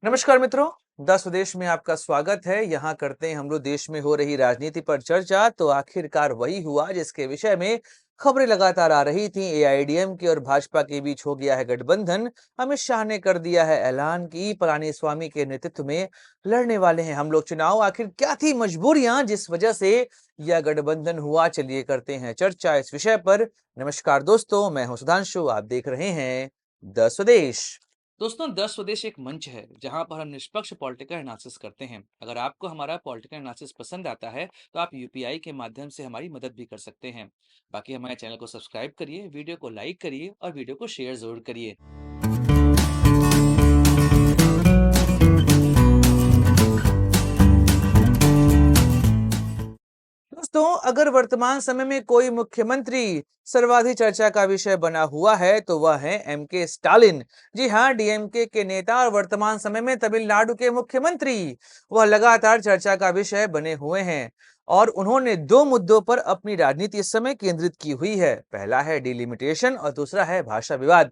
नमस्कार मित्रों, द स्वदेश में आपका स्वागत है। यहाँ करते हैं हम लोग देश में हो रही राजनीति पर चर्चा। तो आखिरकार वही हुआ जिसके विषय में खबरें लगातार आ रही थी। एआईएडीएमके और भाजपा के बीच हो गया है गठबंधन। अमित शाह ने कर दिया है ऐलान कि पलानीस्वामी के नेतृत्व में लड़ने वाले हैं हम लोग चुनाव। आखिर क्या थी मजबूरियां जिस वजह से यह गठबंधन हुआ? चलिए करते हैं चर्चा इस विषय पर। नमस्कार दोस्तों, मैं हूं सुधांशु, आप देख रहे हैं द स्वदेश। दोस्तों, द स्वदेश एक मंच है जहां पर हम निष्पक्ष पॉलिटिकल एनालिसिस करते हैं। अगर आपको हमारा पॉलिटिकल एनालिसिस पसंद आता है तो आप यूपीआई के माध्यम से हमारी मदद भी कर सकते हैं। बाकी हमारे चैनल को सब्सक्राइब करिए, वीडियो को लाइक करिए और वीडियो को शेयर जरूर करिए। दोस्तों, अगर वर्तमान समय में कोई मुख्यमंत्री सर्वाधिक चर्चा का विषय बना हुआ है तो वह है एमके स्टालिन। जी हां, डीएमके के नेता और वर्तमान समय में तमिलनाडु के मुख्यमंत्री वह लगातार चर्चा का विषय बने हुए हैं और उन्होंने दो मुद्दों पर अपनी राजनीति इस समय केंद्रित की हुई है। पहला है डिलिमिटेशन और दूसरा है भाषा विवाद।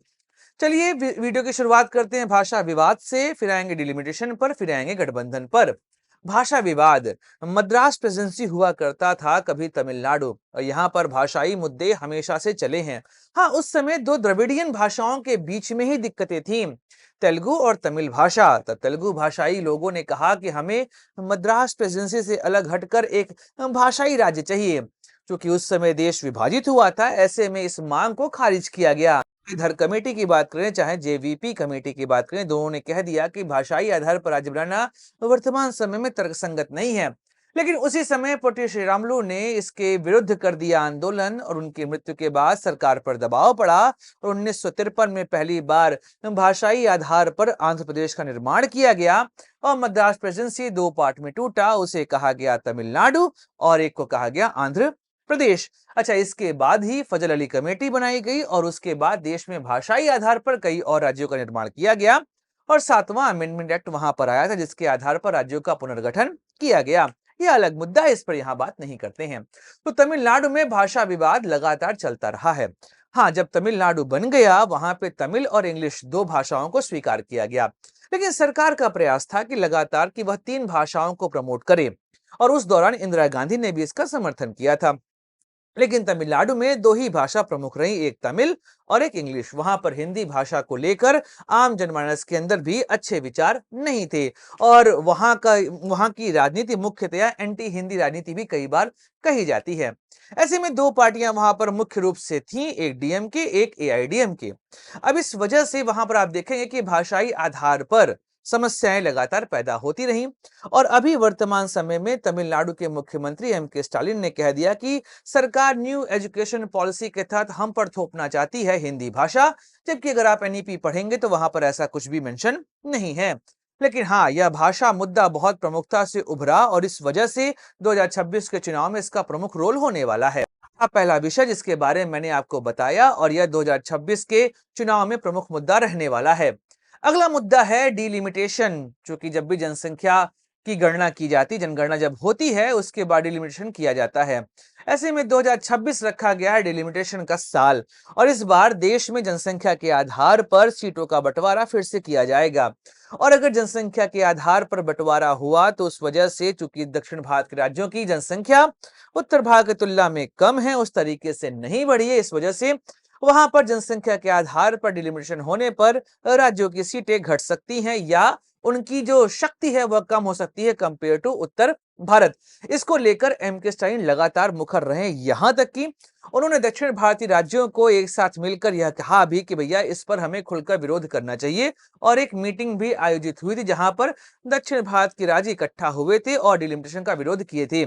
चलिए वीडियो की शुरुआत करते हैं भाषा विवाद से, फिर आएंगे डिलिमिटेशन पर, फिर आएंगे गठबंधन पर। भाषा विवाद। मद्रास प्रेसिडेंसी हुआ करता था कभी तमिलनाडु, और यहाँ पर भाषाई मुद्दे हमेशा से चले हैं। हाँ, उस समय दो द्रविडियन भाषाओं के बीच में ही दिक्कतें थीं, तेलुगु और तमिल भाषा। तब तेलुगु भाषाई लोगों ने कहा कि हमें मद्रास प्रेसिडेंसी से अलग हटकर एक भाषाई राज्य चाहिए। क्योंकि उस समय देश विभाजित हुआ था, ऐसे में इस मांग को खारिज किया गया। इधर कमेटी की बात करें चाहे जेवीपी कमेटी की बात करें, दोनों ने कह दिया कि भाषाई आधार पर राज्य बनाना वर्तमान समय में तर्कसंगत नहीं है। लेकिन उसी समय पोटी श्रीरामुलु ने इसके विरुद्ध कर दिया आंदोलन और उनकी मृत्यु के बाद सरकार पर दबाव पड़ा और 1953 में पहली बार भाषाई आधार पर आंध्र प्रदेश का निर्माण किया गया और मद्रास प्रेसिडेंसी दो पार्ट में टूटा। उसे कहा गया तमिलनाडु और एक को कहा गया आंध्र प्रदेश। अच्छा, इसके बाद ही फजल अली कमेटी बनाई गई और उसके बाद देश में भाषाई आधार पर कई और राज्यों का निर्माण किया गया और सातवां अमेंडमेंट एक्ट वहां पर आया था जिसके आधार पर राज्यों का पुनर्गठन किया गया। यह अलग मुद्दा है, इस पर यहां बात नहीं करते हैं। तो तमिलनाडु में भाषा विवाद लगातार चलता रहा है। हाँ, जब तमिलनाडु बन गया वहां पे तमिल और इंग्लिश दो भाषाओं को स्वीकार किया गया, लेकिन सरकार का प्रयास था कि लगातार कि वह तीन भाषाओं को प्रमोट करे और उस दौरान इंदिरा गांधी ने भी इसका समर्थन किया था। लेकिन तमिलनाडु में दो ही भाषा प्रमुख रही, एक तमिल और एक इंग्लिश। वहां पर हिंदी भाषा को लेकर आम जनमानस के अंदर भी अच्छे विचार नहीं थे और वहां की राजनीति मुख्यतया एंटी हिंदी राजनीति भी कई बार कही जाती है। ऐसे में दो पार्टियां वहां पर मुख्य रूप से थीं, एक डीएमके एक एआईडीएमके। अब इस वजह से वहां पर आप देखेंगे कि भाषाई आधार पर समस्याएं लगातार पैदा होती रहीं और अभी वर्तमान समय में तमिलनाडु के मुख्यमंत्री एमके स्टालिन ने कह दिया कि सरकार न्यू एजुकेशन पॉलिसी के तहत हम पर थोपना चाहती है हिंदी भाषा, जबकि अगर आप एनईपी पढ़ेंगे तो वहां पर ऐसा कुछ भी मेंशन नहीं है। लेकिन हाँ, यह भाषा मुद्दा बहुत प्रमुखता से उभरा और इस वजह से 2026 के चुनाव में इसका प्रमुख रोल होने वाला है। पहला विषय जिसके बारे में मैंने आपको बताया और यह 2026 के चुनाव में प्रमुख मुद्दा रहने वाला है। अगला मुद्दा है डिलिमिटेशन। क्योंकि जब भी जनसंख्या की गणना की जाती, जनगणना जब होती है उसके बाद डिलिमिटेशन किया जाता है। ऐसे में 2026 रखा गया है डिलिमिटेशन का साल और इस बार देश में जनसंख्या के आधार पर सीटों का बंटवारा फिर से किया जाएगा। और अगर जनसंख्या के आधार पर बंटवारा हुआ तो उस वजह से, चूंकि दक्षिण भारत के राज्यों की जनसंख्या उत्तर भारत की तुलना में कम है, उस तरीके से नहीं बढ़ी है, इस वजह से वहां पर जनसंख्या के आधार पर डिलिमिटेशन होने पर राज्यों की सीटें घट सकती हैं या उनकी जो शक्ति है वह कम हो सकती है कंपेयर टू उत्तर भारत। इसको लेकर एमके स्टालिन लगातार मुखर रहे, यहां तक कि उन्होंने दक्षिण भारतीय राज्यों को एक साथ मिलकर यह कहा भी कि भैया इस पर हमें खुलकर विरोध करना चाहिए और एक मीटिंग भी आयोजित हुई थी जहां पर दक्षिण भारत के राज्य इकट्ठा हुए थे और डिलिमिटेशन का विरोध किए थे।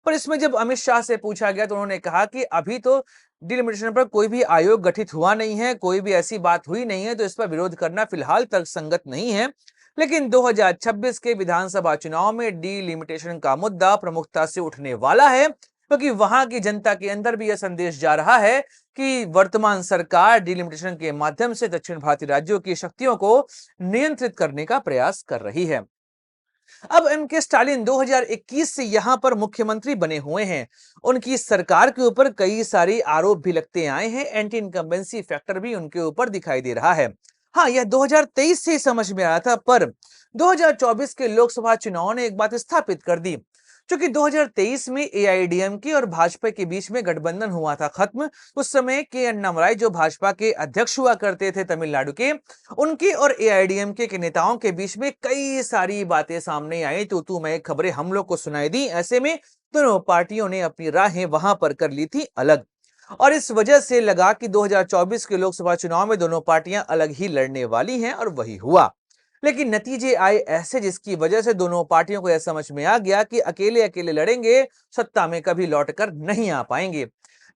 पर इसमें जब अमित शाह से पूछा गया तो उन्होंने कहा कि अभी तो डिलिमिटेशन पर कोई भी आयोग गठित हुआ नहीं है, कोई भी ऐसी बात हुई नहीं है, तो इस पर विरोध करना फिलहाल तर्कसंगत नहीं है। लेकिन 2026 के विधानसभा चुनाव में डिलिमिटेशन का मुद्दा प्रमुखता से उठने वाला है क्योंकि वहां की जनता के अंदर भी यह संदेश जा रहा है कि वर्तमान सरकार डिलिमिटेशन के माध्यम से दक्षिण भारतीय राज्यों की शक्तियों को नियंत्रित करने का प्रयास कर रही है। अब एमके स्टालिन 2021 से यहां पर मुख्यमंत्री बने हुए हैं। उनकी सरकार के ऊपर कई सारे आरोप भी लगते आए हैं, एंटी इनकम्बेंसी फैक्टर भी उनके ऊपर दिखाई दे रहा है। हाँ, यह 2023 से ही समझ में आया था, पर 2024 के लोकसभा चुनाव ने एक बात स्थापित कर दी। क्योंकि 2023 में एआईएडीएमके और भाजपा के बीच में गठबंधन हुआ था खत्म। उस समय के अन्नामलाई जो भाजपा के अध्यक्ष हुआ करते थे तमिलनाडु के, उनके और एआईएडीएमके के नेताओं के बीच में कई सारी बातें सामने आई, तू मैं खबरें हम लोग को सुनाई दी। ऐसे में दोनों पार्टियों ने अपनी राहें वहां पर कर ली थी अलग, और इस वजह से लगा कि 2024 के लोकसभा चुनाव में दोनों पार्टियां अलग ही लड़ने वाली हैं, और वही हुआ। लेकिन नतीजे आए ऐसे जिसकी वजह से दोनों पार्टियों को यह समझ में आ गया कि अकेले अकेले लड़ेंगे, सत्ता में कभी लौटकर नहीं आ पाएंगे।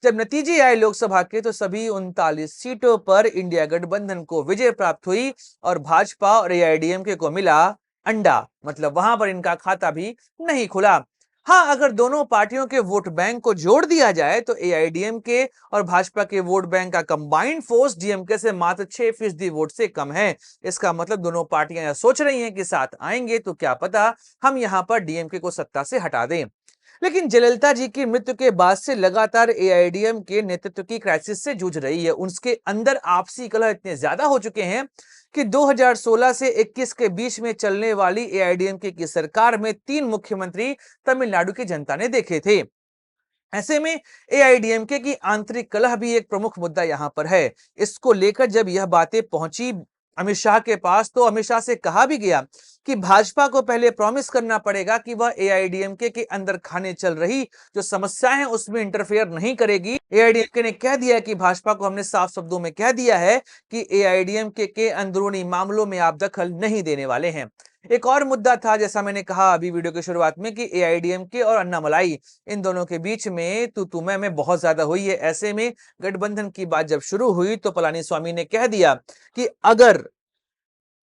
जब नतीजे आए लोकसभा के, तो सभी 39 सीटों पर इंडिया गठबंधन को विजय प्राप्त हुई, और भाजपा और एआईएडीएमके को मिला अंडा, मतलब वहां पर इनका खाता भी नहीं खुला। हाँ, अगर दोनों पार्टियों के वोट बैंक को जोड़ दिया जाए तो एआईएडीएमके और भाजपा के वोट बैंक का कंबाइंड फोर्स डीएमके से मात्र 6% वोट से कम है। इसका मतलब दोनों पार्टियां यह सोच रही हैं कि साथ आएंगे तो क्या पता हम यहां पर डीएमके को सत्ता से हटा दें। लेकिन जयललिता जी की मृत्यु के बाद से लगातार एआईएडीएम के नेतृत्व की क्राइसिस से जूझ रही है। उसके अंदर आपसी कलह इतने ज्यादा हो चुके हैं कि 2016 से 21 के बीच में चलने वाली एआईएडीएमके की सरकार में 3 मुख्यमंत्री तमिलनाडु की जनता ने देखे थे। ऐसे में एआईएडीएमके की आंतरिक कलह भी एक प्रमुख मुद्दा यहां पर है। इसको लेकर जब यह बातें पहुंची अमित शाह के पास, तो अमित शाह से कहा भी गया कि भाजपा को पहले प्रॉमिस करना पड़ेगा कि वह एआईएडीएमके के अंदर खाने चल रही जो समस्याएं हैं उसमें इंटरफेयर नहीं करेगी। एआईएडीएमके ने कह दिया कि भाजपा को हमने साफ शब्दों में कह दिया है कि एआईएडीएमके के अंदरूनी मामलों में आप दखल नहीं देने वाले हैं। एक और मुद्दा था, जैसा मैंने कहा अभी वीडियो की शुरुआत में, कि एआईएडीएमके और अन्नामलाई इन दोनों के बीच में तू मैं में बहुत ज्यादा हुई है। ऐसे में गठबंधन की बात जब शुरू हुई तो पलानीस्वामी ने कह दिया कि अगर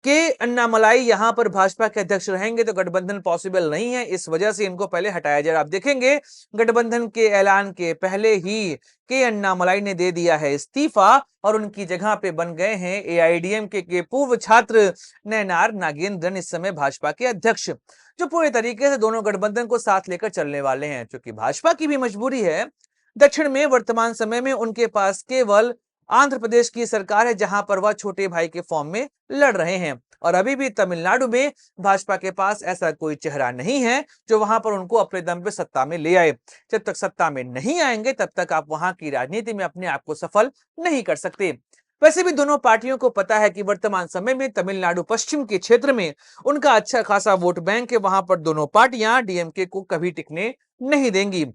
के अन्नामलाई यहां पर भाजपा के अध्यक्ष रहेंगे तो गठबंधन पॉसिबल नहीं है, इस वजह से इनको पहले हटाया जाए। आप देखेंगे गठबंधन के ऐलान के पहले ही के अन्नामलाई ने दे दिया है इस्तीफा, और उनकी जगह पे बन गए हैं एआईएडीएमके के पूर्व छात्र नयनार नागेंद्रन, इस समय भाजपा के अध्यक्ष, जो पूरे तरीके से दोनों गठबंधन को साथ लेकर चलने वाले हैं। क्योंकि भाजपा की भी मजबूरी है, दक्षिण में वर्तमान समय में उनके पास केवल आंध्र प्रदेश की सरकार है, जहां पर वह छोटे भाई के फॉर्म में लड़ रहे हैं, और अभी भी तमिलनाडु में भाजपा के पास ऐसा कोई चेहरा नहीं है जो वहां पर उनको अपने दम पे सत्ता में ले आए। जब तक सत्ता में नहीं आएंगे तब तक आप वहां की राजनीति में अपने आप को सफल नहीं कर सकते। वैसे भी दोनों पार्टियों को पता है कि वर्तमान समय में तमिलनाडु पश्चिम के क्षेत्र में उनका अच्छा खासा वोट बैंक है, वहां पर दोनों पार्टियां डीएमके को कभी टिकने नहीं देंगी।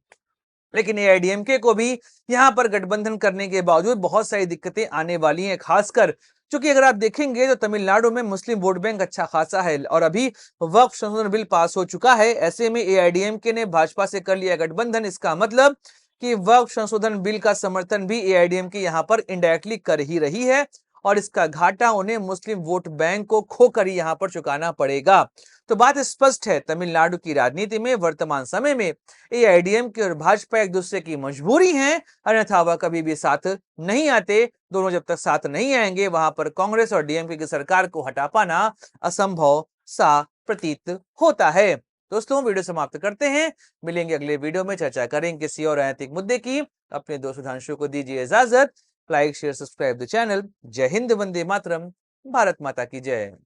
लेकिन एआईएडीएमके को भी यहां पर गठबंधन करने के बावजूद बहुत सारी दिक्कतें आने वाली हैं, खासकर क्योंकि अगर आप देखेंगे तो तमिलनाडु में मुस्लिम वोट बैंक अच्छा खासा है, और अभी वक्फ संशोधन बिल पास हो चुका है। ऐसे में एआईएडीएमके ने भाजपा से कर लिया गठबंधन, इसका मतलब कि वक्फ संशोधन बिल का समर्थन भी एआईएडीएमके यहां पर इनडायरेक्टली कर ही रही है, और इसका घाटा उन्हें मुस्लिम वोट बैंक को खोकर ही यहां पर चुकाना पड़ेगा। तो बात स्पष्ट है, तमिलनाडु की राजनीति में वर्तमान समय में एआईएडीएमके और भाजपा एक दूसरे की मजबूरी हैं, अन्यथा वह कभी भी साथ नहीं आते। दोनों जब तक साथ नहीं आएंगे, वहां पर कांग्रेस और डीएमके की सरकार को हटा पाना असंभव सा प्रतीत होता है। दोस्तों, वीडियो समाप्त करते हैं, मिलेंगे अगले वीडियो में, चर्चा करेंगे किसी और राजनीतिक मुद्दे की। अपने दोस्त सुधांशु को दीजिए इजाजत। Like share subscribe the channel. जय हिंद, वंदे मातरम, भारत माता की जय।